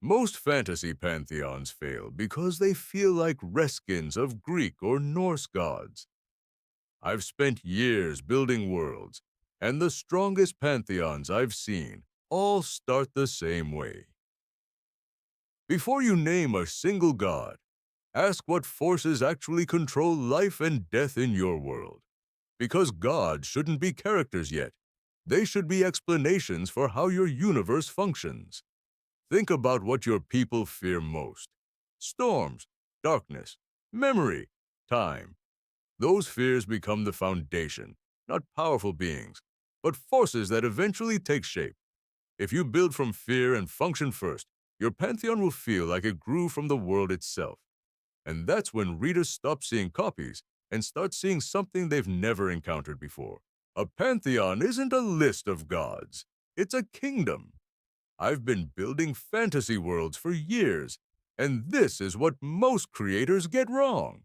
Most fantasy pantheons fail because they feel like reskins of Greek or Norse gods. I've spent years building worlds, and the strongest pantheons I've seen all start the same way. Before you name a single god, ask what forces actually control life and death in your world. Because gods shouldn't be characters yet. They should be explanations for how your universe functions. Think about what your people fear most. Storms, darkness, memory, time. Those fears become the foundation, not powerful beings, but forces that eventually take shape. If you build from fear and function first, your pantheon will feel like it grew from the world itself. And that's when readers stop seeing copies and start seeing something they've never encountered before. A pantheon isn't a list of gods, it's a kingdom. I've been building fantasy worlds for years, and this is what most creators get wrong.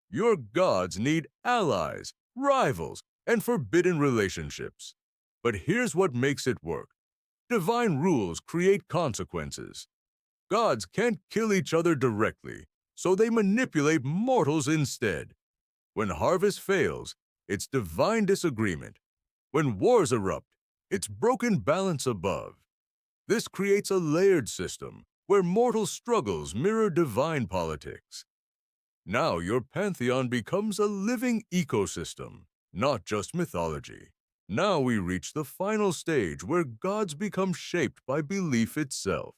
Your gods need allies, rivals, and forbidden relationships. But here's what makes it work. Divine rules create consequences. Gods can't kill each other directly, so they manipulate mortals instead. When harvest fails, it's divine disagreement. When wars erupt, it's broken balance above. This creates a layered system where mortal struggles mirror divine politics. Now your pantheon becomes a living ecosystem, not just mythology. Now we reach the final stage where gods become shaped by belief itself.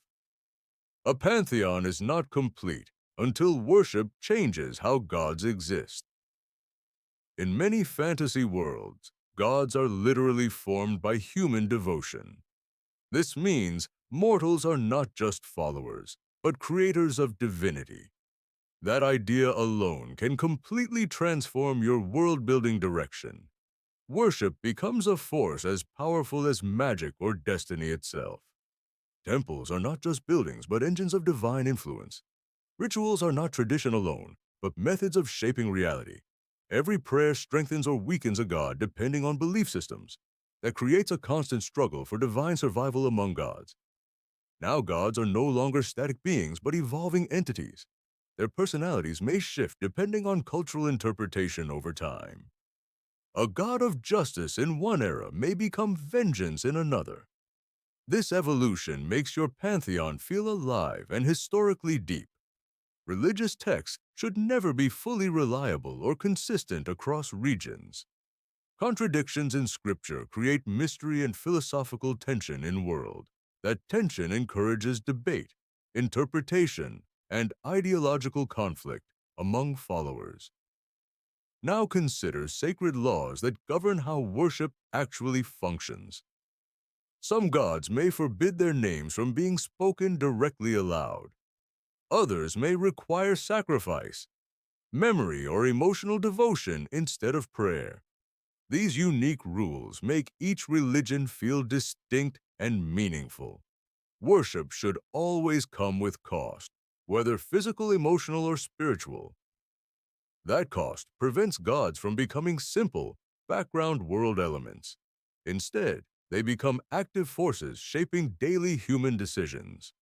A pantheon is not complete until worship changes how gods exist. In many fantasy worlds, gods are literally formed by human devotion. This means mortals are not just followers, but creators of divinity. That idea alone can completely transform your world-building direction. Worship becomes a force as powerful as magic or destiny itself. Temples are not just buildings, but engines of divine influence. Rituals are not tradition alone, but methods of shaping reality. Every prayer strengthens or weakens a god depending on belief systems. That creates a constant struggle for divine survival among gods. Now gods are no longer static beings, but evolving entities. Their personalities may shift depending on cultural interpretation over time. A god of justice in one era may become vengeance in another. This evolution makes your pantheon feel alive and historically deep. Religious texts should never be fully reliable or consistent across regions. Contradictions in scripture create mystery and philosophical tension in world. That tension encourages debate, interpretation, and ideological conflict among followers. Now consider sacred laws that govern how worship actually functions. Some gods may forbid their names from being spoken directly aloud. Others may require sacrifice, memory, or emotional devotion instead of prayer. These unique rules make each religion feel distinct and meaningful. Worship should always come with cost, whether physical, emotional, or spiritual. That cost prevents gods from becoming simple, background world elements. Instead, they become active forces shaping daily human decisions.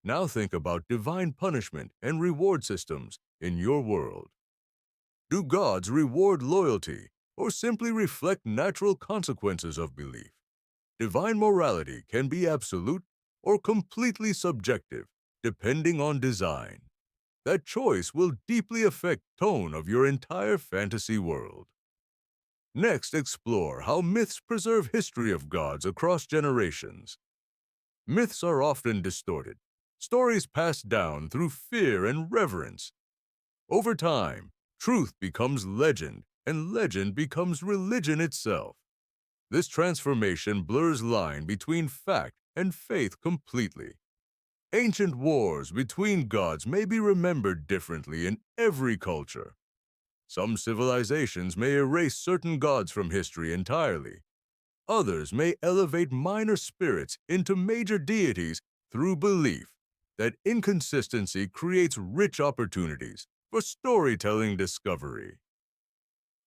Now think about divine punishment and reward systems in your world. Do gods reward loyalty or simply reflect natural consequences of belief? Divine morality can be absolute or completely subjective, depending on design. That choice will deeply affect tone of your entire fantasy world. Next, explore how myths preserve history of gods across generations. Myths are often distorted, stories passed down through fear and reverence. Over time, truth becomes legend, and legend becomes religion itself. This transformation blurs line between fact and faith completely. Ancient wars between gods may be remembered differently in every culture. Some civilizations may erase certain gods from history entirely. Others may elevate minor spirits into major deities through belief. That inconsistency creates rich opportunities for storytelling discovery.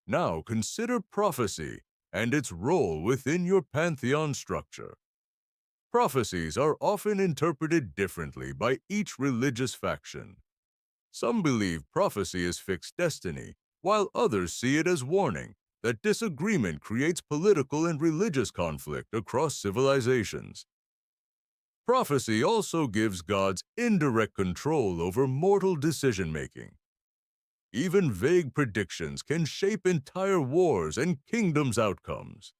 Now consider prophecy and its role within your pantheon structure. Prophecies are often interpreted differently by each religious faction. Some believe prophecy is fixed destiny, while others see it as warning that disagreement creates political and religious conflict across civilizations. Prophecy also gives gods indirect control over mortal decision-making. Even vague predictions can shape entire wars and kingdoms' outcomes.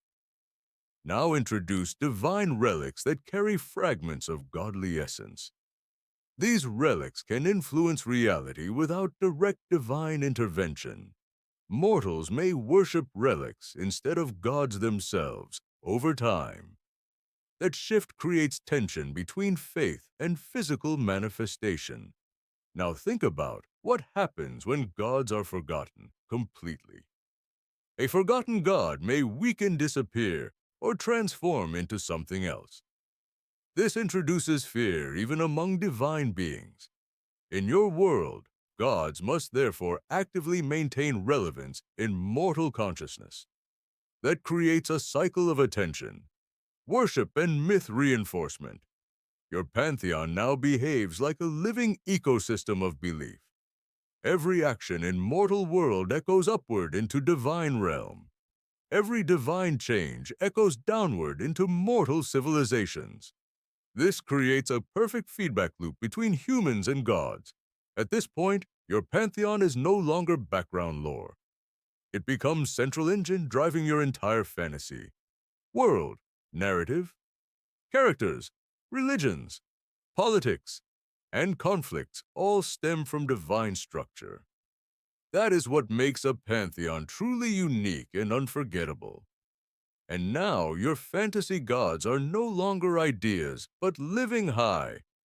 Now introduce divine relics that carry fragments of godly essence. These relics can influence reality without direct divine intervention. Mortals may worship relics instead of gods themselves over time. That shift creates tension between faith and physical manifestation. Now think about what happens when gods are forgotten completely. A forgotten god may weaken, disappear, or transform into something else. This introduces fear even among divine beings. In your world, gods must therefore actively maintain relevance in mortal consciousness. That creates a cycle of attention, worship, and myth reinforcement. Your pantheon now behaves like a living ecosystem of belief. Every action in mortal world echoes upward into divine realm. Every divine change echoes downward into mortal civilizations. This creates a perfect feedback loop between humans and gods. At this point, your pantheon is no longer background lore. It becomes central engine driving your entire fantasy. World, narrative, characters, religions, politics, and conflicts all stem from divine structure. That is what makes a pantheon truly unique and unforgettable. And now your fantasy gods are no longer ideas, but living high,